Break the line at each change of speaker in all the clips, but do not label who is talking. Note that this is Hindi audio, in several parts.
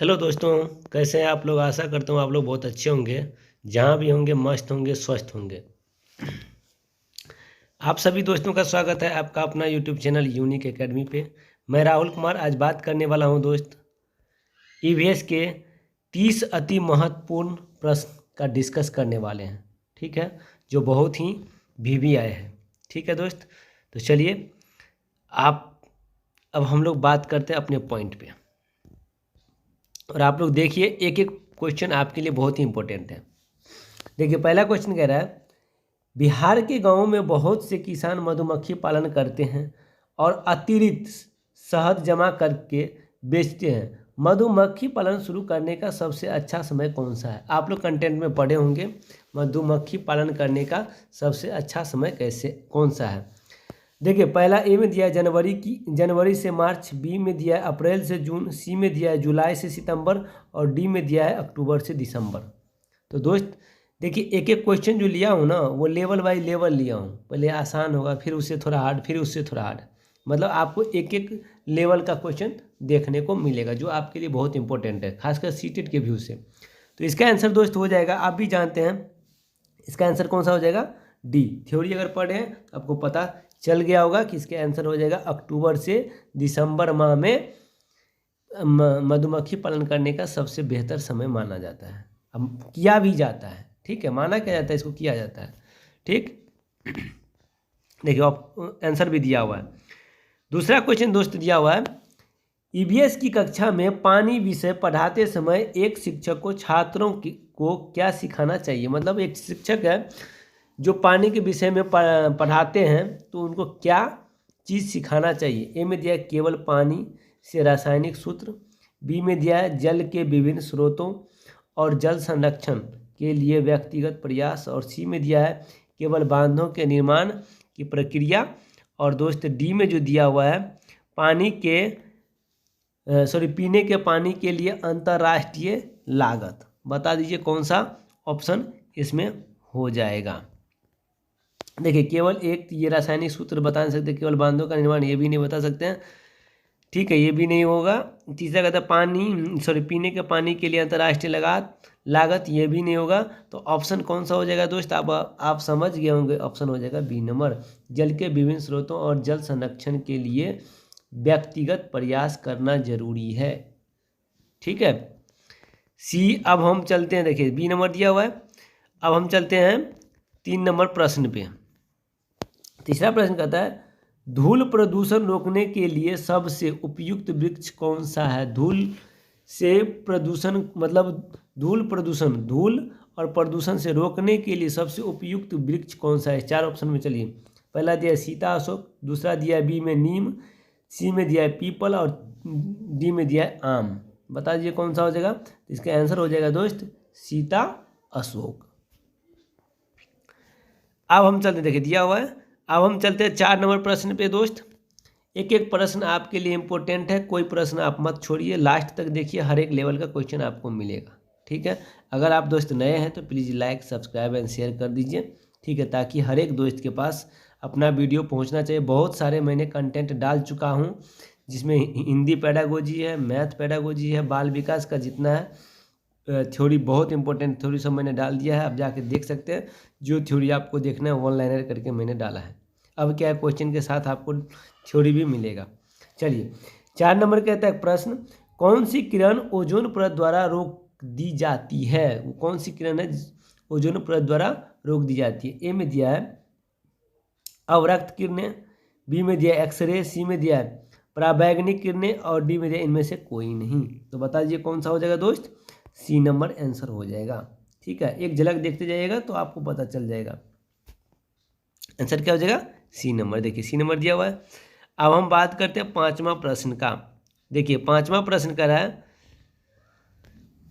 हेलो दोस्तों, कैसे हैं आप लोग। आशा करता हूँ आप लोग बहुत अच्छे होंगे। जहाँ भी होंगे मस्त होंगे, स्वस्थ होंगे। आप सभी दोस्तों का स्वागत है आपका अपना यूट्यूब चैनल यूनिक एकेडमी पे। मैं राहुल कुमार आज बात करने वाला हूँ दोस्त, ईवीएस के 30 अति महत्वपूर्ण प्रश्न का डिस्कस करने वाले हैं। ठीक है, जो बहुत ही वीवी आए हैं। ठीक है दोस्त, तो चलिए अब हम लोग बात करते हैं अपने पॉइंट पे। और आप लोग देखिए, एक एक क्वेश्चन आपके लिए बहुत ही इंपॉर्टेंट है। देखिए, पहला क्वेश्चन कह रहा है, बिहार के गांवों में बहुत से किसान मधुमक्खी पालन करते हैं और अतिरिक्त शहद जमा करके बेचते हैं। मधुमक्खी पालन शुरू करने का सबसे अच्छा समय कौन सा है? आप लोग कंटेंट में पढ़े होंगे, मधुमक्खी पालन करने का सबसे अच्छा समय कौन सा है। देखिए, पहला ए में दिया है जनवरी से मार्च, बी में दिया है अप्रैल से जून, सी में दिया है जुलाई से सितंबर और डी में दिया है अक्टूबर से दिसंबर। तो दोस्त देखिए, एक एक क्वेश्चन जो लिया हूँ ना, वो लेवल बाय लेवल लिया हूँ। पहले आसान होगा, फिर उससे थोड़ा हार्ड, फिर उससे थोड़ा हार्ड। मतलब आपको एक एक लेवल का क्वेश्चन देखने को मिलेगा, जो आपके लिए बहुत इंपॉर्टेंट है, खासकर सीटेट के व्यू से। तो इसका आंसर दोस्त हो जाएगा, आप भी जानते हैं इसका आंसर कौन सा हो जाएगा, डी। थ्योरी अगर पढ़े हैं आपको पता चल गया होगा कि इसका आंसर हो जाएगा अक्टूबर से दिसंबर माह में मधुमक्खी पालन करने का सबसे बेहतर समय माना जाता है। अब किया भी जाता है, ठीक है, माना क्या जाता है, इसको किया जाता है। ठीक, देखिए आंसर भी दिया हुआ है। दूसरा क्वेश्चन दोस्त दिया हुआ है, ईवीएस की कक्षा में पानी विषय पढ़ाते समय एक शिक्षक को छात्रों को क्या सिखाना चाहिए? मतलब एक शिक्षक है जो पानी के विषय में पढ़ाते हैं, तो उनको क्या चीज़ सिखाना चाहिए? ए में दिया है केवल पानी से रासायनिक सूत्र, बी में दिया है जल के विभिन्न स्रोतों और जल संरक्षण के लिए व्यक्तिगत प्रयास, और सी में दिया है केवल बांधों के निर्माण की प्रक्रिया, और दोस्त डी में जो दिया हुआ है पीने के पानी के लिए अंतर्राष्ट्रीय लागत। बता दीजिए कौन सा ऑप्शन इसमें हो जाएगा। देखिए, केवल एक ये रासायनिक सूत्र बता नहीं सकते, केवल बांधों का निर्माण ये भी नहीं बता सकते हैं, ठीक है, ये भी नहीं होगा। तीसरा कहता है पीने के पानी के लिए अंतर्राष्ट्रीय लागत, ये भी नहीं होगा। तो ऑप्शन कौन सा हो जाएगा दोस्त, आप समझ गए होंगे, ऑप्शन हो जाएगा बी नंबर, जल के विभिन्न स्रोतों और जल संरक्षण के लिए व्यक्तिगत प्रयास करना जरूरी है। ठीक है, सी। अब हम चलते हैं, देखिए बी नंबर दिया हुआ है। अब हम चलते हैं 3 नंबर प्रश्न पे। तीसरा प्रश्न कहता है, धूल प्रदूषण रोकने के लिए सबसे उपयुक्त वृक्ष कौन सा है? धूल और प्रदूषण से रोकने के लिए सबसे उपयुक्त वृक्ष कौन सा है? 4 ऑप्शन में चलिए। पहला दिया है सीता अशोक, दूसरा दिया है बी में नीम, सी में दिया है पीपल और डी में दिया है आम। बता दीजिए कौन सा हो जाएगा। तो इसका आंसर हो जाएगा दोस्त सीता अशोक। अब हम चलते, देखिए दिया हुआ है। अब हम चलते हैं 4 नंबर प्रश्न पे दोस्त। एक एक प्रश्न आपके लिए इंपॉर्टेंट है, कोई प्रश्न आप मत छोड़िए, लास्ट तक देखिए, हर एक लेवल का क्वेश्चन आपको मिलेगा। ठीक है, अगर आप दोस्त नए हैं तो please like subscribe and share कर दीजिए, ठीक है, ताकि हर एक दोस्त के पास अपना वीडियो पहुंचना चाहिए। बहुत सारे मैंने कंटेंट डाल चुका हूं, जिसमें हिंदी पेडागोजी है, मैथ पेडागोजी है, बाल विकास का जितना है थ्योरी, बहुत इंपॉर्टेंट थ्योरी सब मैंने डाल दिया है। आप जाके देख सकते हैं, जो थ्योरी आपको देखना है वन लाइनर करके मैंने डाला है। अब क्या है, क्वेश्चन के साथ आपको थ्योरी भी मिलेगा। चलिए 4 नंबर कहता है प्रश्न, कौन सी किरण ओजोन परत द्वारा रोक दी जाती है? वो कौन सी किरण है ओजोन परत द्वारा रोक दी जाती है? ए में दिया है अवरक्त किरणें, बी में दिया है एक्सरे, सी में दिया है पराबैंगनी किरणें और डी में दिया इनमें से कोई नहीं। तो बता दीजिए कौन सा हो जाएगा दोस्त, सी नंबर आंसर हो जाएगा। ठीक है, एक झलक देखते जाइएगा तो आपको पता चल जाएगा आंसर क्या हो जाएगा, सी नंबर। देखिए सी नंबर दिया हुआ है। अब हम बात करते हैं 5वां प्रश्न का। देखिए 5वां प्रश्न कर रहा है,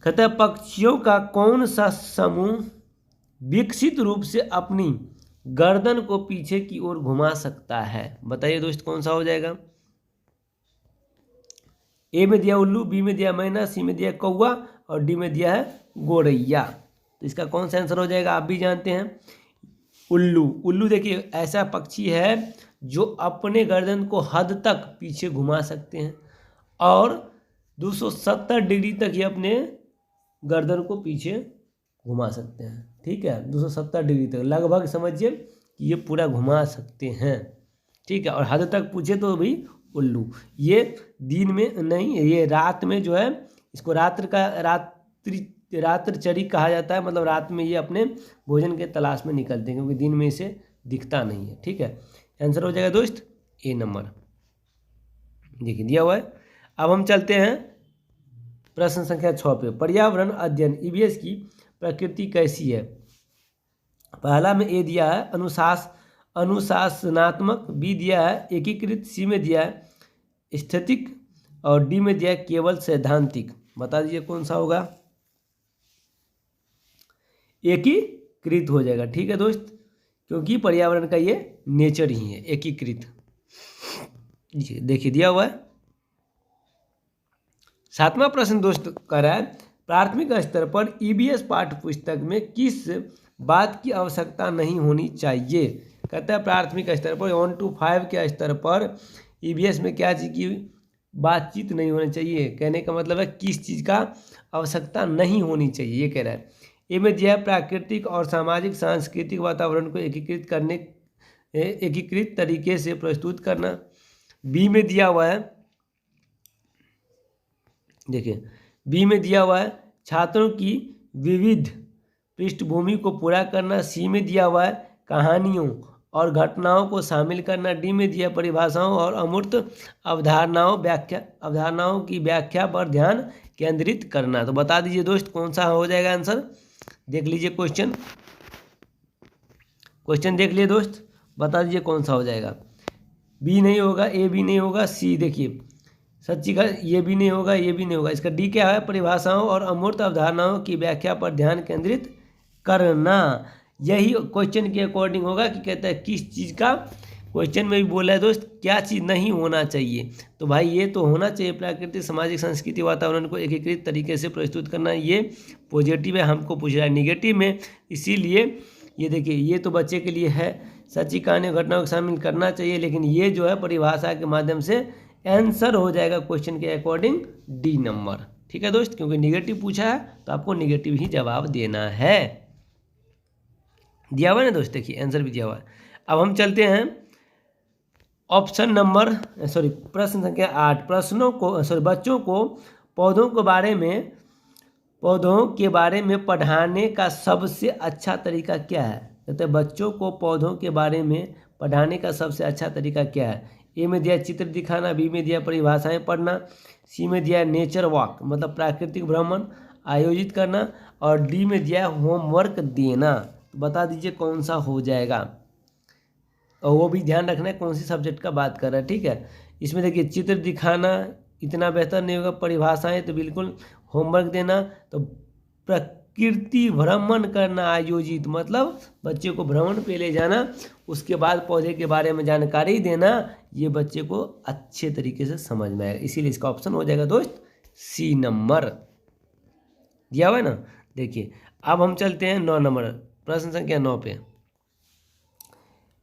कहता है पक्षियों का कौन सा समूह विकसित रूप से अपनी गर्दन को पीछे की ओर घुमा सकता है? बताइए दोस्त कौन सा हो जाएगा। ए में दिया उल्लू, बी में दिया मैना, सी में दिया कौवा और डी में दिया है गोरैया। तो इसका कौन सा आंसर हो जाएगा, आप भी जानते हैं उल्लू। उल्लू देखिए ऐसा पक्षी है जो अपने गर्दन को हद तक पीछे घुमा सकते हैं, और 270 डिग्री तक ये अपने गर्दन को पीछे घुमा सकते हैं। ठीक है, 270 डिग्री तक लगभग समझिए कि ये पूरा घुमा सकते हैं। ठीक है, और हद तक पूछे तो भी उल्लू। ये दिन में नहीं, ये रात में जो है इसको रात्रिचरी कहा जाता है। मतलब रात में ये अपने भोजन के तलाश में निकलते हैं, क्योंकि दिन में इसे दिखता नहीं है। ठीक है, आंसर हो जाएगा दोस्त ए नंबर। देखिए दिया हुआ है। अब हम चलते हैं प्रश्न संख्या 6 पे। पर्यावरण अध्ययन ईवीएस की प्रकृति कैसी है? पहला में ए दिया है अनुशासनात्मक, बी दिया है एकीकृत, सी में दिया है स्थितिक और डी में दिया है केवल सैद्धांतिक। बता दीजिए कौन सा होगा? एकीकृत हो जाएगा। ठीक है दोस्त, क्योंकि पर्यावरण का ये नेचर ही है एकीकृत। देखिए दिया हुआ है। 7वां प्रश्न दोस्त कह रहा है प्राथमिक स्तर पर ईवीएस पाठ्य पुस्तक में किस बात की आवश्यकता नहीं होनी चाहिए? कहता है प्राथमिक स्तर पर 1 to 5 के स्तर पर ईवीएस में क्या चीज़ की बातचीत नहीं होनी चाहिए? कहने का मतलब है किस चीज़ का आवश्यकता नहीं होनी चाहिए, ये कह रहा है। ए में दिया है प्राकृतिक और सामाजिक सांस्कृतिक वातावरण को एकीकृत तरीके से प्रस्तुत करना। बी में दिया हुआ है, देखिए बी में दिया हुआ है छात्रों की विविध पृष्ठभूमि को पूरा करना। सी में दिया हुआ है कहानियों और घटनाओं को शामिल करना। डी में दिया परिभाषाओं और अमूर्त अवधारणाओं की व्याख्या पर ध्यान केंद्रित करना। तो बता दीजिए दोस्त कौन सा हो जाएगा आंसर? देख लीजिए क्वेश्चन देख लिए दोस्त, बता दीजिए कौन सा हो जाएगा। बी नहीं होगा, ए भी नहीं होगा, सी देखिए सच्ची का ये भी नहीं होगा, ये भी नहीं होगा। इसका डी क्या है? परिभाषाओं और अमूर्त अवधारणाओं की व्याख्या पर ध्यान केंद्रित करना। यही क्वेश्चन के अकॉर्डिंग होगा कि कहता है किस चीज़ का, क्वेश्चन में भी बोला है दोस्त क्या चीज़ नहीं होना चाहिए। तो भाई ये तो होना चाहिए प्राकृतिक सामाजिक सांस्कृतिक वातावरण को एकीकृत तरीके से प्रस्तुत करना। ये पॉजिटिव है, हमको पूछ रहा है निगेटिव में, इसीलिए ये देखिए ये तो बच्चे के लिए है सच्ची कहानी घटनाओं को शामिल करना चाहिए, लेकिन ये जो है परिभाषा के माध्यम से आंसर हो जाएगा क्वेश्चन के अकॉर्डिंग डी नंबर। ठीक है दोस्त, क्योंकि निगेटिव पूछा है तो आपको निगेटिव ही जवाब देना है। दिया हुआ है ना दोस्त, देखिए आंसर भी दिया हुआ है। अब हम चलते हैं प्रश्न संख्या 8। बच्चों को पौधों के बारे में पढ़ाने का सबसे अच्छा तरीका क्या है? कहते हैं बच्चों को पौधों के बारे में पढ़ाने का सबसे अच्छा तरीका क्या है? ए में दिया चित्र दिखाना, बी में दिया परिभाषाएं पढ़ना, सी में दिया नेचर वॉक मतलब प्राकृतिक भ्रमण आयोजित करना, और डी में दिया होमवर्क देना। तो बता दीजिए कौन सा हो जाएगा? और वो भी ध्यान रखना है कौन सी सब्जेक्ट का बात कर रहा है। ठीक है, इसमें देखिए चित्र दिखाना इतना बेहतर नहीं होगा, परिभाषाएं तो बिल्कुल, होमवर्क देना तो प्रकृति भ्रमण करना आयोजित मतलब बच्चे को भ्रमण पे ले जाना, उसके बाद पौधे के बारे में जानकारी देना, ये बच्चे को अच्छे तरीके से समझ में आएगा। इसीलिए इसका ऑप्शन हो जाएगा दोस्त सी नंबर। दिया हुआ है ना। देखिए अब हम चलते हैं 9 नंबर प्रश्न संख्या 9 पे।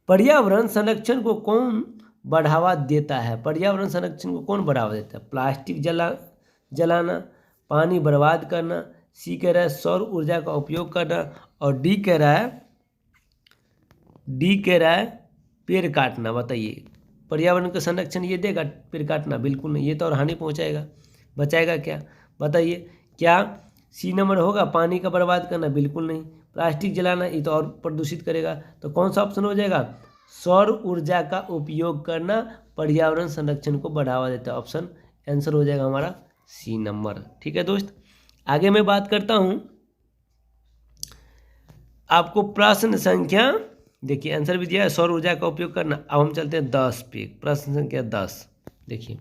पर्यावरण संरक्षण को कौन बढ़ावा देता है? पर्यावरण संरक्षण को कौन बढ़ावा देता है? प्लास्टिक जलाना, पानी बर्बाद करना, सी कह रहा है सौर ऊर्जा का उपयोग करना, और डी कह रहा है पेड़ काटना। बताइए पर्यावरण का संरक्षण ये देगा पेड़ काटना? बिल्कुल नहीं, ये तो और हानि पहुंचाएगा। बचाएगा क्या? बताइए क्या सी नंबर होगा? पानी का बर्बाद करना? बिल्कुल नहीं। प्लास्टिक जलाना ये तो और प्रदूषित करेगा। तो कौन सा ऑप्शन हो जाएगा? सौर ऊर्जा का उपयोग करना पर्यावरण संरक्षण को बढ़ावा देता है। ऑप्शन आंसर हो जाएगा हमारा सी नंबर। ठीक है दोस्त, आगे मैं बात करता हूं आपको प्रश्न संख्या, देखिए आंसर भी दिया है सौर ऊर्जा का उपयोग करना। अब हम चलते हैं 10 पे, प्रश्न संख्या 10। देखिए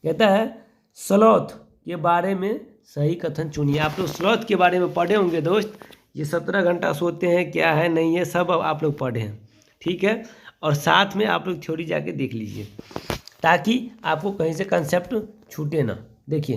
कहता है स्लॉथ के बारे में सही कथन चुनिए। आप लोग स्लॉथ के बारे में पढ़े होंगे दोस्त, ये 17 घंटा सोते हैं, क्या है नहीं है सब आप लोग पढ़े हैं। ठीक है, और साथ में आप लोग थ्योरी जाके देख लीजिए ताकि आपको कहीं से कंसेप्ट छूटे ना। देखिए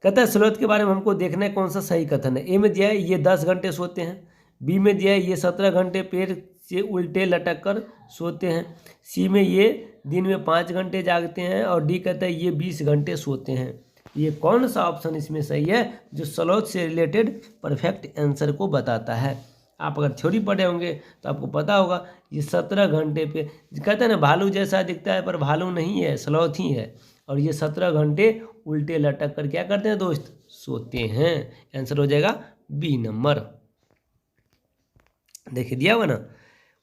कहता है स्लॉथ के बारे में हमको देखना है कौन सा सही कथन है। ए में दिया है ये 10 घंटे सोते हैं, बी में दिया है ये 17 घंटे पेड़ से उल्टे लटक कर सोते हैं, सी में ये दिन में 5 घंटे जागते हैं, और डी कहता है ये 20 घंटे सोते हैं। ये कौन सा ऑप्शन इसमें सही है जो स्लोथ से रिलेटेड परफेक्ट आंसर को बताता है। आप अगर थ्योरी पढ़े होंगे तो आपको पता होगा ये 17 घंटे पे कहते हैं ना, भालू जैसा दिखता है पर भालू नहीं है, स्लोथ ही है। और ये 17 घंटे उल्टे लटक कर क्या करते हैं दोस्त, सोते हैं। आंसर हो जाएगा बी नंबर। देखिए दिया हुआ ना।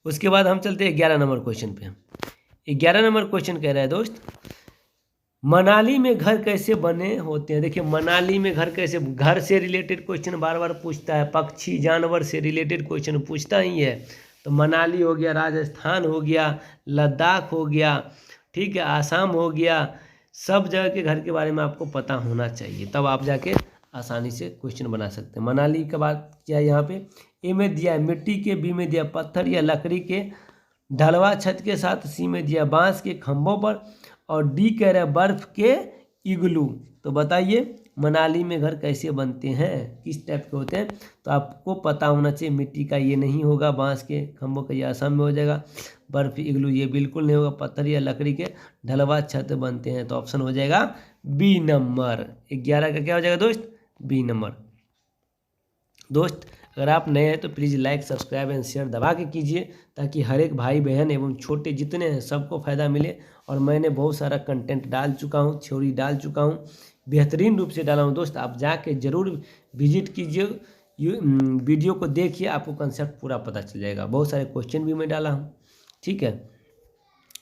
उसके बाद हम चलते हैं 11 नंबर क्वेश्चन पे। 11 नंबर क्वेश्चन कह रहा है दोस्त, मनाली में घर कैसे बने होते हैं। देखिए मनाली में घर कैसे, घर से रिलेटेड क्वेश्चन बार बार पूछता है, पक्षी जानवर से रिलेटेड क्वेश्चन पूछता ही है। तो मनाली हो गया, राजस्थान हो गया, लद्दाख हो गया, ठीक है, आसाम हो गया, सब जगह के घर के बारे में आपको पता होना चाहिए, तब आप जाके आसानी से क्वेश्चन बना सकते हैं। मनाली के बाद क्या है यहाँ पे, ए में दिया है मिट्टी के, बी में दिया पत्थर या लकड़ी के ढलवा छत के साथ, सी में दिया बांस के खंभों पर, और डी कह रहा है बर्फ के इग्लू। तो बताइए मनाली में घर कैसे बनते हैं, किस टाइप के होते हैं। तो आपको पता होना चाहिए, मिट्टी का ये नहीं होगा, बांस के खंभों का ये आसाम में हो जाएगा, बर्फ इग्लू ये बिल्कुल नहीं होगा, पत्थर या लकड़ी के ढलवा छत बनते हैं। तो ऑप्शन हो जाएगा बी नंबर। 11 का क्या हो जाएगा दोस्त, बी नंबर। दोस्त अगर आप नए हैं तो please like subscribe and share दबा के कीजिए, ताकि हर एक भाई बहन एवं छोटे जितने हैं सबको फ़ायदा मिले। और मैंने बहुत सारा कंटेंट डाल चुका हूँ, थ्योरी डाल चुका हूँ, बेहतरीन रूप से डाला हूँ दोस्त। आप जाके ज़रूर विजिट कीजिए, वीडियो को देखिए, आपको कंसेप्ट पूरा पता चल जाएगा। बहुत सारे क्वेश्चन भी मैं डाला हूँ, ठीक है।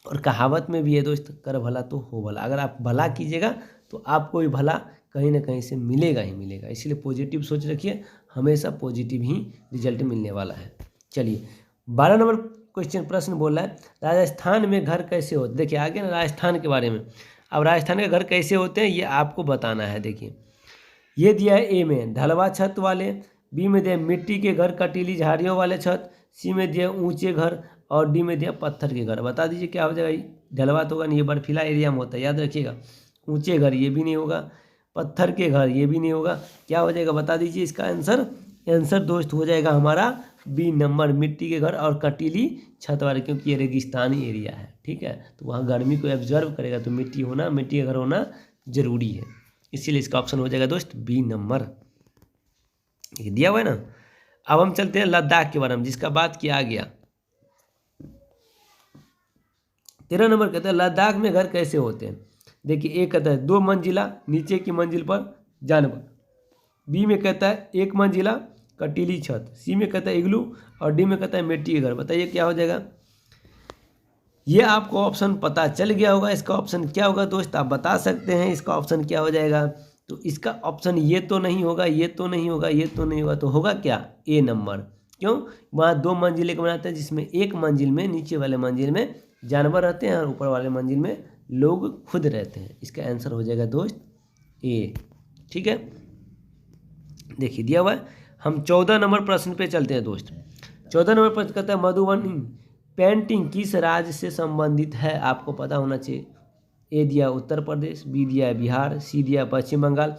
और कहावत में भी है दोस्त, कर भला तो हो भला। अगर आप भला कीजिएगा तो आपको भी भला कहीं ना कहीं से मिलेगा ही मिलेगा। इसलिए पॉजिटिव सोच रखिए, हमेशा पॉजिटिव ही रिजल्ट मिलने वाला है। चलिए 12 नंबर क्वेश्चन प्रश्न बोल रहा है, राजस्थान में घर कैसे होते। देखिए आगे ना राजस्थान के बारे में। अब राजस्थान के घर कैसे होते हैं ये आपको बताना है। देखिए ये दिया है ए में ढलवा छत वाले, बी में दिया मिट्टी के घर कटीली झाड़ियों वाले छत, सी में दिया ऊंचे घर, और डी में दिया पत्थर के घर। बता दीजिए क्या हो जाएगा। ढलवा तो होगा नहीं, ये बर्फीला एरिया में होता है, याद रखिएगा। ऊंचे घर ये भी नहीं होगा, पत्थर के घर ये भी नहीं होगा, क्या हो जाएगा बता दीजिए इसका आंसर। आंसर दोस्त हो जाएगा हमारा बी नंबर, मिट्टी के घर और कटीली छत वाले, क्योंकि ये रेगिस्तानी एरिया है, ठीक है। तो वहाँ गर्मी को एब्जर्व करेगा, तो मिट्टी के घर होना जरूरी है, इसीलिए इसका ऑप्शन हो जाएगा दोस्त बी नंबर। दिया हुआ है ना। अब हम चलते हैं लद्दाख के बारे में, जिसका बात किया गया। 13 नंबर कहता है लद्दाख में घर कैसे होते हैं। देखिए एक कहता है 2 मंजिला नीचे की मंजिल पर जानवर, बी में कहता है 1 मंजिला कटीली छत, सी में कहता है इग्लू, और डी में कहता है मिट्टी के घर। बताइए क्या हो जाएगा। ये आपको ऑप्शन पता चल गया होगा। इसका ऑप्शन क्या होगा दोस्त, आप बता सकते हैं इसका ऑप्शन क्या हो जाएगा। तो इसका ऑप्शन ये तो नहीं होगा, ये तो नहीं होगा, ये तो नहीं होगा, तो होगा क्या ए नंबर। क्यों, वहाँ 2 मंजिले का बनाते हैं, जिसमें एक मंजिल में नीचे वाले मंजिल में जानवर रहते हैं और ऊपर वाले मंजिल में लोग खुद रहते हैं। इसका आंसर हो जाएगा दोस्त ए, ठीक है। देखिए दिया हुआ है। हम 14 नंबर प्रश्न पे चलते हैं दोस्त। 14 नंबर प्रश्न कहता है मधुबनी पेंटिंग किस राज्य से संबंधित है, आपको पता होना चाहिए। ए दिया उत्तर प्रदेश, बी दिया बिहार, सी दिया पश्चिम बंगाल,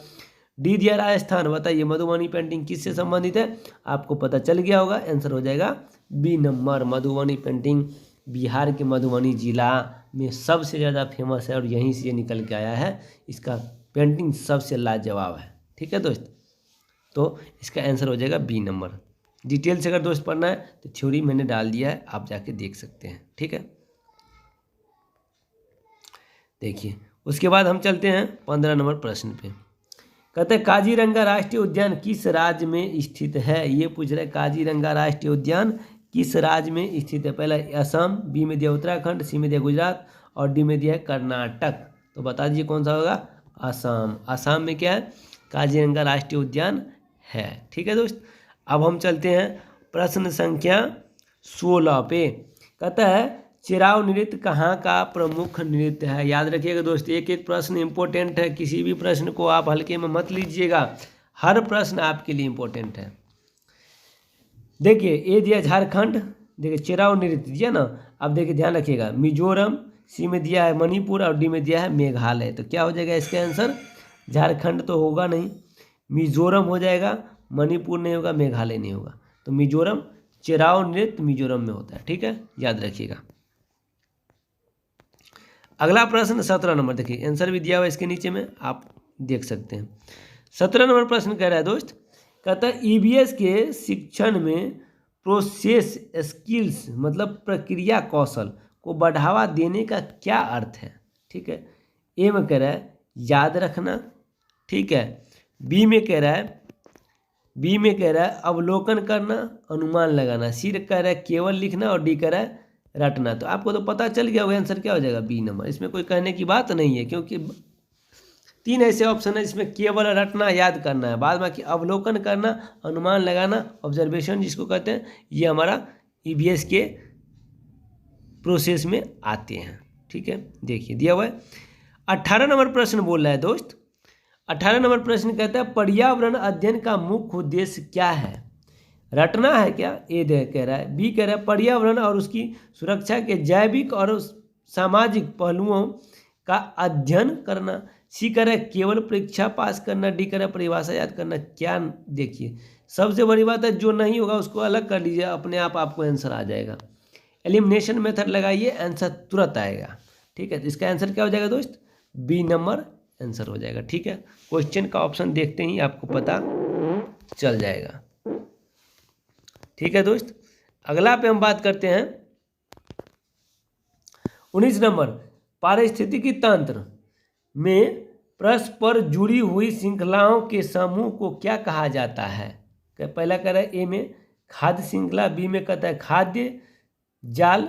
डी दिया राजस्थान। बताइए मधुबनी पेंटिंग किससे संबंधित है, आपको पता चल गया होगा। आंसर हो जाएगा B number. Madhubani painting Bihar के मधुबनी जिला में सबसे ज़्यादा फेमस है, और यहीं से ये निकल के आया है। इसका पेंटिंग सबसे लाजवाब है, ठीक है दोस्त। तो इसका आंसर हो जाएगा बी नंबर। डिटेल से अगर दोस्त पढ़ना है तो थ्योरी मैंने डाल दिया है, आप जाके देख सकते हैं, ठीक है। देखिए उसके बाद हम चलते हैं 15 नंबर प्रश्न पे। कहते हैं काजीरंगा राष्ट्रीय उद्यान किस राज्य में स्थित है। ये पूछ रहा है काजीरंगा राष्ट्रीय उद्यान किस राज्य में स्थित है। पहला असम, बी में दिया उत्तराखंड, सी में दिया गुजरात, और डी में दिया है कर्नाटक। तो बता दीजिए कौन सा होगा, असम। असम में क्या है, काजीरंगा राष्ट्रीय उद्यान है, ठीक है दोस्त। अब हम चलते हैं प्रश्न संख्या 16 पे। कहता है चिराव नृत्य कहाँ का प्रमुख नृत्य है। याद रखिएगा दोस्त, एक एक प्रश्न इंपॉर्टेंट है, किसी भी प्रश्न को आप हल्के में मत लीजिएगा, हर प्रश्न आपके लिए इंपॉर्टेंट है। देखिए ए दिया झारखंड, देखिए चिराव नृत्य दिया ना। अब देखिए ध्यान रखिएगा, मिजोरम, सी में दिया है मणिपुर, और डी में दिया है मेघालय। तो क्या हो जाएगा इसका आंसर, झारखंड तो होगा नहीं, मिजोरम हो जाएगा, मणिपुर नहीं होगा, मेघालय नहीं होगा। तो मिजोरम, चिराव नृत्य मिजोरम में होता है, ठीक है, याद रखिएगा। अगला प्रश्न 17 नंबर, देखिए आंसर भी दिया हुआ इसके नीचे में, आप देख सकते हैं। 17 नंबर प्रश्न कह रहा है दोस्त, कहता है ईवीएस के शिक्षण में प्रोसेस स्किल्स मतलब प्रक्रिया कौशल को बढ़ावा देने का क्या अर्थ है। ठीक है, ए में कह रहा है याद रखना, ठीक है, बी में कह रहा है अवलोकन करना, अनुमान लगाना, सी कह रहा है केवल लिखना और डी कह रहा है रटना। तो आपको तो पता चल गया होगा आंसर क्या हो जाएगा, बी नंबर। इसमें कोई कहने की बात नहीं है, क्योंकि 3 ऐसे ऑप्शन है जिसमें केवल रटना याद करना है, बाद बाकी अवलोकन करना, अनुमान लगाना, ऑब्जर्वेशन जिसको कहते हैं, ये हमारा ईवीएस के प्रोसेस में आते हैं। ठीक है, देखिए दिया हुआ है। 18 नंबर प्रश्न बोल रहा है दोस्त, 18 नंबर प्रश्न कहता है पर्यावरण अध्ययन का मुख्य उद्देश्य क्या है। रटना है क्या, ए कह रहा है, बी कह रहा है पर्यावरण और उसकी सुरक्षा के जैविक और सामाजिक पहलुओं का अध्ययन करना, सी कह रहा है केवल परीक्षा पास करना, डी कह रहा है परिभाषा याद करना। क्या देखिए, सबसे बड़ी बात है जो नहीं होगा उसको अलग कर लीजिए, अपने आप आपको आंसर आ जाएगा। एलिमिनेशन मेथड लगाइए, आंसर तुरंत आएगा। ठीक है, तो इसका आंसर क्या हो जाएगा दोस्त, बी नंबर आंसर हो जाएगा। ठीक है, क्वेश्चन का ऑप्शन देखते ही आपको पता चल जाएगा। ठीक है दोस्त, अगला पे हम बात करते हैं 19 नंबर, पारिस्थितिकी तंत्र में परस्पर जुड़ी हुई श्रृंखलाओं के समूह को क्या कहा जाता है। पहला कह रहा है ए में खाद्य श्रृंखला, बी में कहता है खाद्य जाल,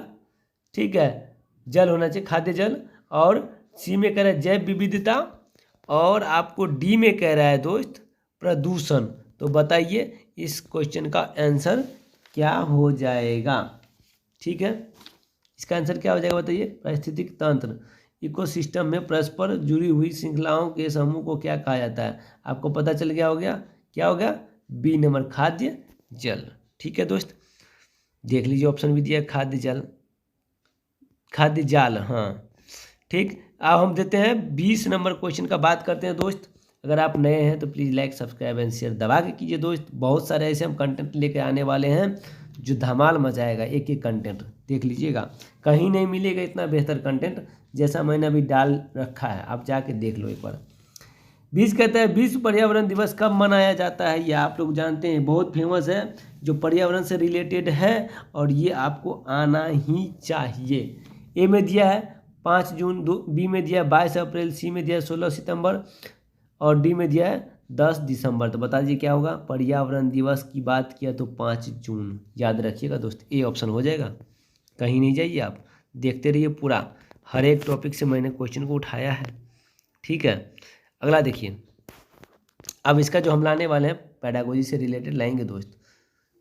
ठीक है, जल होना चाहिए खाद्य जल, और सी में कह रहा है जैव विविधता, और आपको डी में कह रहा है दोस्त प्रदूषण। तो बताइए इस क्वेश्चन का आंसर क्या हो जाएगा। ठीक है, इसका आंसर क्या हो जाएगा बताइए, पारिस्थितिक तंत्र इकोसिस्टम में परस्पर जुड़ी हुई श्रृंखलाओं के समूह को क्या कहा जाता है। आपको पता चल गया हो गया, क्या हो गया, बी नंबर खाद्य जल। ठीक है दोस्त, देख लीजिए ऑप्शन भी दिया खाद्य जल, खाद्य जाल। हाँ ठीक, अब हम देते हैं 20 नंबर क्वेश्चन का बात करते हैं दोस्त। अगर आप नए हैं तो please like subscribe and share दबा के कीजिए दोस्त। बहुत सारे ऐसे हम कंटेंट लेके आने वाले हैं जो धमाल मचाएगा, एक एक कंटेंट देख लीजिएगा, कहीं नहीं मिलेगा इतना बेहतर कंटेंट जैसा मैंने अभी डाल रखा है, आप जाके देख लो एक बार। 20 कहता है विश्व पर्यावरण दिवस कब मनाया जाता है। ये आप लोग जानते हैं, बहुत फेमस है, जो पर्यावरण से रिलेटेड है और ये आपको आना ही चाहिए। ए में दिया है 5 जून, बी में दिया है 22 अप्रैल, सी में दिया है 16 सितंबर और डी में दिया है 10 दिसंबर। तो बता दीजिए क्या होगा, पर्यावरण दिवस की बात किया तो 5 जून याद रखिएगा दोस्त, ए ऑप्शन हो जाएगा। कहीं नहीं जाइए आप, देखते रहिए पूरा, हर एक टॉपिक से मैंने क्वेश्चन को उठाया है। ठीक है, अगला देखिए, अब इसका जो हम लाने वाले हैं पेडागोजी से रिलेटेड लाएंगे दोस्त।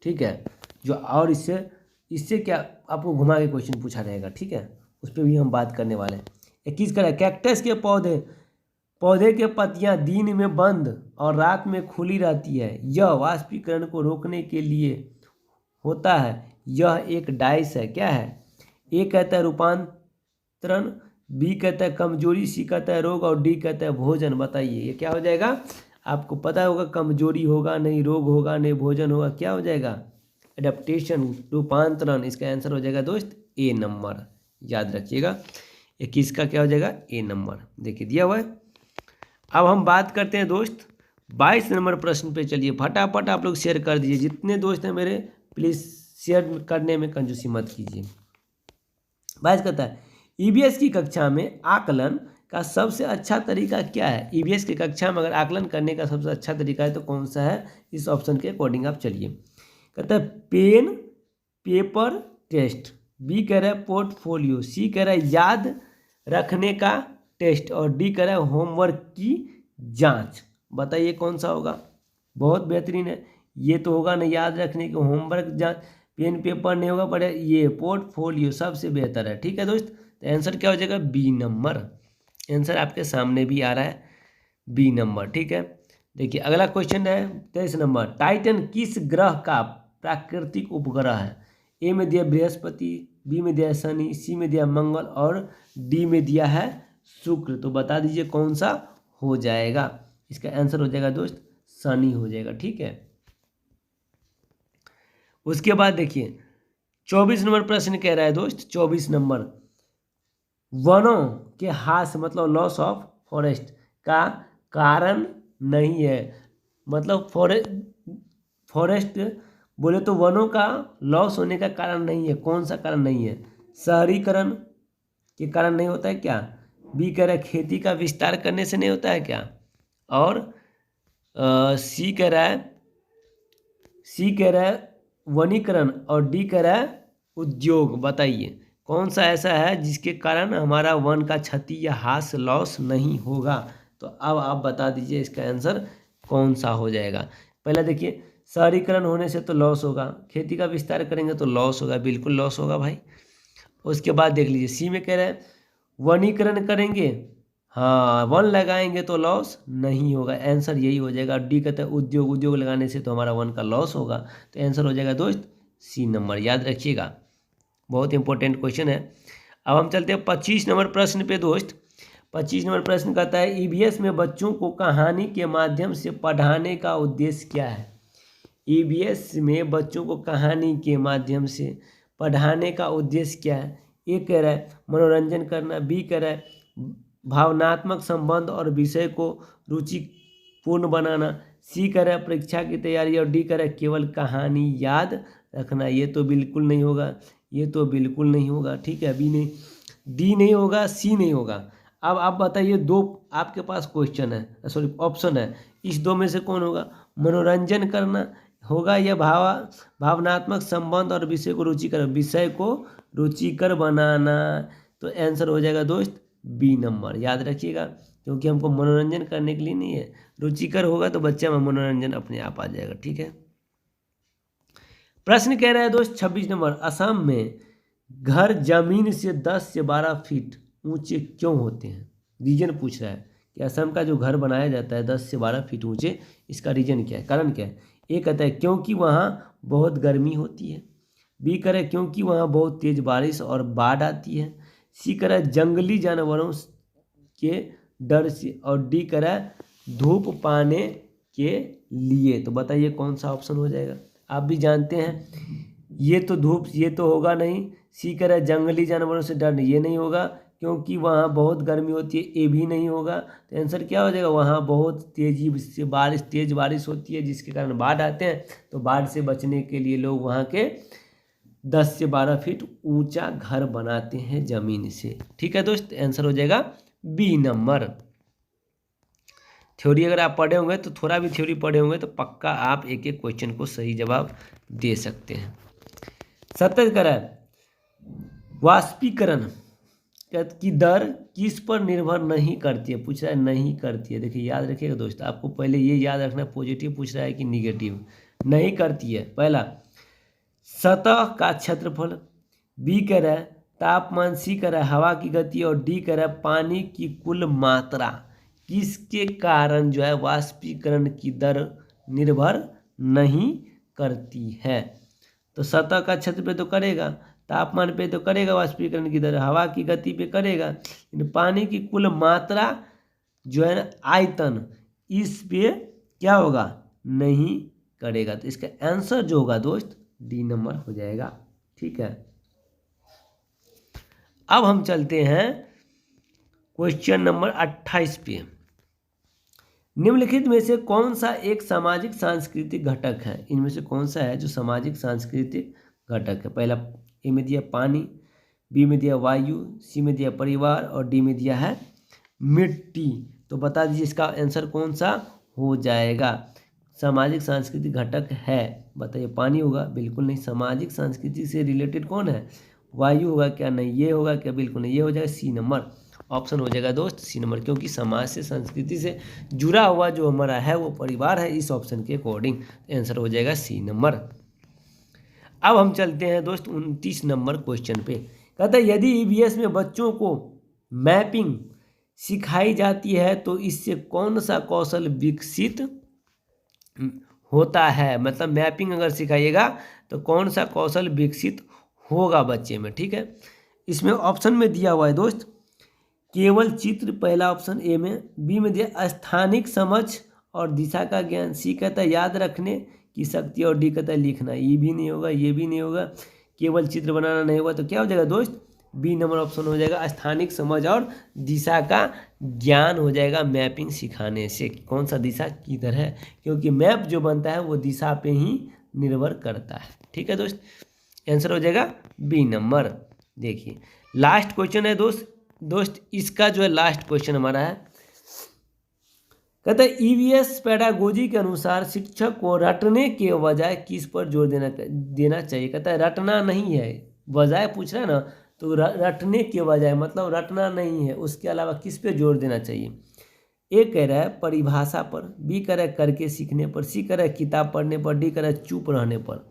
ठीक है, जो और इससे क्या आपको घुमा के क्वेश्चन पूछा जाएगा। ठीक है, उस पर भी हम बात करने वाले हैं। 21 का कैक्टस के पौधे के पत्तियां दिन में बंद और रात में खुली रहती है, यह वाष्पीकरण को रोकने के लिए होता है, यह एक डाइस है, क्या है। ए कहता है रूपांतरण, बी कहता है कमजोरी, सी कहता है रोग और डी कहता है भोजन। बताइए ये क्या हो जाएगा, आपको पता होगा कमजोरी होगा नहीं, रोग होगा नहीं, भोजन होगा, क्या हो जाएगा एडेप्टेशन, रूपांतरण। इसका आंसर हो जाएगा दोस्त ए नंबर, याद रखिएगा। 21 का क्या हो जाएगा, ए नंबर, देखिए दिया हुआ है। अब हम बात करते हैं दोस्त 22 नंबर प्रश्न पे। चलिए फटाफट आप लोग शेयर कर दीजिए, जितने दोस्त हैं मेरे प्लीज़ शेयर करने में कंजूसी मत कीजिए। 22 कहता है ईवीएस की कक्षा में आकलन का सबसे अच्छा तरीका क्या है। ईवीएस की कक्षा में अगर आकलन करने का सबसे अच्छा तरीका है तो कौन सा है, इस ऑप्शन के अकॉर्डिंग आप चलिए। कहता है पेन पेपर टेस्ट, बी कह रहा है पोर्टफोलियो, सी कह रहा है याद रखने का टेस्ट और डी कह रहा है होमवर्क की जांच। बताइए कौन सा होगा, बहुत बेहतरीन है। ये तो होगा ना याद रखने की, होमवर्क जांच, पेन पेपर नहीं होगा, पर ये पोर्टफोलियो सबसे बेहतर है। ठीक है दोस्त, तो आंसर क्या हो जाएगा, बी नंबर। आंसर आपके सामने भी आ रहा है, बी नंबर। ठीक है, देखिए अगला क्वेश्चन है 23 नंबर, टाइटन किस ग्रह का प्राकृतिक उपग्रह है। ए में दिया बृहस्पति, बी में दिया शनि, सी में दिया मंगल और डी में दिया है शुक्र। तो बता दीजिए कौन सा हो जाएगा, इसका आंसर हो जाएगा दोस्त शनि हो जाएगा। ठीक है, उसके बाद देखिए 24 नंबर प्रश्न कह रहा है दोस्त, 24 नंबर, वनों के हास मतलब लॉस ऑफ फॉरेस्ट का कारण नहीं है। मतलब फॉरेस्ट बोले तो वनों का लॉस होने का कारण नहीं है। कौन सा कारण नहीं है? शहरीकरण के कारण नहीं होता है क्या? बी कह रहा है खेती का विस्तार करने से नहीं होता है क्या? और सी कह रहा है वनीकरण, और डी कह रहा है उद्योग। बताइए कौन सा ऐसा है जिसके कारण हमारा वन का क्षति या हास लॉस नहीं होगा? तो अब आप बता दीजिए इसका आंसर कौन सा हो जाएगा। पहले देखिए, शहरीकरण होने से तो लॉस होगा, खेती का विस्तार करेंगे तो लॉस होगा, बिल्कुल लॉस होगा भाई। उसके बाद देख लीजिए सी में कह रहे हैं वनीकरण करेंगे, हाँ वन लगाएंगे तो लॉस नहीं होगा, आंसर यही हो जाएगा। डी कहते हैं उद्योग लगाने से तो हमारा वन का लॉस होगा, तो आंसर हो जाएगा दोस्त सी नंबर, याद रखिएगा, बहुत इंपॉर्टेंट क्वेश्चन है। अब हम चलते हैं 25 नंबर प्रश्न पे दोस्त। 25 नंबर प्रश्न कहता है ईवीएस में बच्चों को कहानी के माध्यम से पढ़ाने का उद्देश्य क्या है? ईवीएस में बच्चों को कहानी के माध्यम से पढ़ाने का उद्देश्य क्या है? ए कह रहा है मनोरंजन करना, बी कह रहा है भावनात्मक संबंध और विषय को रुचिपूर्ण बनाना, सी कह रहा है परीक्षा की तैयारी, और डी कह रहा है केवल कहानी याद रखना। ये तो बिल्कुल नहीं होगा, ये तो बिल्कुल नहीं होगा, ठीक है, बी नहीं, डी नहीं होगा, सी नहीं होगा। अब आप बताइए, दो आपके पास क्वेश्चन है, सॉरी ऑप्शन है, इस दो में से कौन होगा? मनोरंजन करना होगा या भावनात्मक संबंध और विषय को रुचिकर बनाना? तो आंसर हो जाएगा दोस्त बी नंबर, याद रखिएगा, क्योंकि हमको मनोरंजन करने के लिए नहीं है, रुचिकर होगा तो बच्चे में मनोरंजन अपने आप आ जाएगा, ठीक है। प्रश्न कह रहा है दोस्त 26 नंबर, असम में घर जमीन से 10 से 12 फीट ऊंचे क्यों होते हैं? रीजन पूछ रहा है कि असम का जो घर बनाया जाता है 10 से 12 फीट ऊंचे, इसका रीजन क्या है, कारण क्या है? ए कहता है क्योंकि वहाँ बहुत गर्मी होती है, बी कह रहा है क्योंकि वहाँ बहुत तेज बारिश और बाढ़ आती है, सी कह रहा है जंगली जानवरों के डर से, और डी कह रहा है धूप पाने के लिए। तो बताइए कौन सा ऑप्शन हो जाएगा? आप भी जानते हैं ये तो धूप, ये तो होगा नहीं, सी कह रहा है जंगली जानवरों से डर, ये नहीं होगा, क्योंकि वहाँ बहुत गर्मी होती है, ये भी नहीं होगा, तो आंसर क्या हो जाएगा? वहाँ बहुत तेजी से तेज बारिश होती है जिसके कारण बाढ़ आते हैं, तो बाढ़ से बचने के लिए लोग वहाँ के 10 से 12 फीट ऊंचा घर बनाते हैं जमीन से, ठीक है दोस्त, आंसर हो जाएगा बी नंबर। थ्योरी अगर आप पढ़े होंगे तो थोड़ा भी थ्योरी पढ़े होंगे तो पक्का आप एक एक क्वेश्चन को सही जवाब दे सकते हैं। 27 कह रहा है वाष्पीकरण की दर किस पर निर्भर नहीं करती है? पूछ रहा है नहीं करती है। देखिए याद रखिएगा दोस्त, आपको पहले ये याद रखना, पॉजिटिव पूछ रहा है कि निगेटिव। नहीं करती है, पहला सतह का क्षेत्रफल, बी कह रहा है तापमान, सी कह रहा है हवा की गति, और डी कह रहा है पानी की कुल मात्रा। किसके कारण जो है वाष्पीकरण की दर निर्भर नहीं करती है? तो सतह का क्षेत्र पे तो करेगा, तापमान पे तो करेगा वाष्पीकरण की दर, हवा की गति पे करेगा, पानी की कुल मात्रा जो है ना आयतन, इस पे क्या होगा? नहीं करेगा। तो इसका आंसर जो होगा दोस्त डी नंबर हो जाएगा, ठीक है। अब हम चलते हैं क्वेश्चन नंबर 28 पे। निम्नलिखित में से कौन सा एक सामाजिक सांस्कृतिक घटक है? इनमें से कौन सा है जो सामाजिक सांस्कृतिक घटक है? पहला ए में दिया पानी, बी में दिया वायु, सी में दिया परिवार, और डी में दिया है मिट्टी। तो बता दीजिए इसका आंसर कौन सा हो जाएगा? सामाजिक सांस्कृतिक घटक है, बताइए पानी होगा? बिल्कुल नहीं। सामाजिक संस्कृति से रिलेटेड कौन है? वायु होगा क्या? नहीं। ये होगा क्या? बिल्कुल नहीं। ये हो जाएगा सी नंबर, ऑप्शन हो जाएगा दोस्त सी नंबर, क्योंकि समाज से संस्कृति से जुड़ा हुआ जो हमारा है वो परिवार है, इस ऑप्शन के अकॉर्डिंग आंसर हो जाएगा सी नंबर। अब हम चलते हैं दोस्त 29 नंबर क्वेश्चन पे। कहता है यदि ईवीएस में बच्चों को मैपिंग सिखाई जाती है तो इससे कौन सा कौशल विकसित होता है? मतलब मैपिंग अगर सिखाइएगा तो कौन सा कौशल विकसित होगा बच्चे में, ठीक है। इसमें ऑप्शन में दिया हुआ है दोस्त केवल चित्र, पहला ऑप्शन ए में, बी में दिया स्थानिक समझ और दिशा का ज्ञान, सी कहता है याद रखने की शक्ति, और डी कहता है लिखना। ये भी नहीं होगा, ये भी नहीं होगा, केवल चित्र बनाना नहीं होगा, तो क्या हो जाएगा दोस्त बी नंबर ऑप्शन हो जाएगा। स्थानिक समझ और दिशा का ज्ञान हो जाएगा मैपिंग सिखाने से, कौन सा दिशा किधर है, क्योंकि मैप जो बनता है वो दिशा पे ही निर्भर करता है। ठीक है दोस्त, आंसर हो जाएगा बी नंबर। देखिए लास्ट क्वेश्चन है दोस्त इसका जो है लास्ट क्वेश्चन हमारा है, कहता है ईवीएस पेडागोजी के अनुसार शिक्षक को रटने के बजाय किस पर जोर देना चाहिए। कहता है रटना नहीं है, बजाय पूछ रहा है ना, तो रटने के बजाय मतलब रटना नहीं है, उसके अलावा किस पे जोर देना चाहिए। ए कह रहा है परिभाषा पर, बी कह रहा है करके सीखने पर, सी कह रहा है किताब पढ़ने पर, डी कह रहा है चुप रहने पर।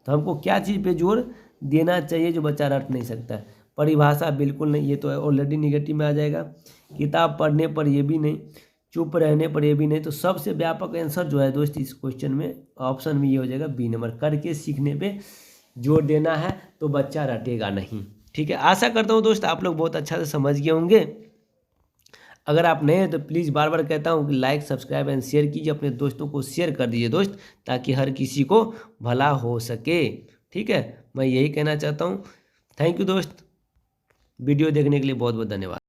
तो हमको क्या चीज़ पे जोर देना चाहिए जो बच्चा रट नहीं सकता है। परिभाषा बिल्कुल नहीं, ये तो ऑलरेडी निगेटिव में आ जाएगा। किताब पढ़ने पर ये भी नहीं, चुप रहने पर ये भी नहीं। तो सबसे व्यापक आंसर जो है दोस्त इस क्वेश्चन में ऑप्शन में ये हो जाएगा बी नंबर, करके सीखने पे जोर देना है तो बच्चा रटेगा नहीं। ठीक है, आशा करता हूँ दोस्त आप लोग बहुत अच्छा से समझ गए होंगे। अगर आप नए हैं तो प्लीज़ बार बार कहता हूँ कि लाइक सब्सक्राइब एंड शेयर कीजिए, अपने दोस्तों को शेयर कर दीजिए दोस्त, ताकि हर किसी को भला हो सके। ठीक है, मैं यही कहना चाहता हूँ। थैंक यू दोस्त, वीडियो देखने के लिए बहुत बहुत धन्यवाद।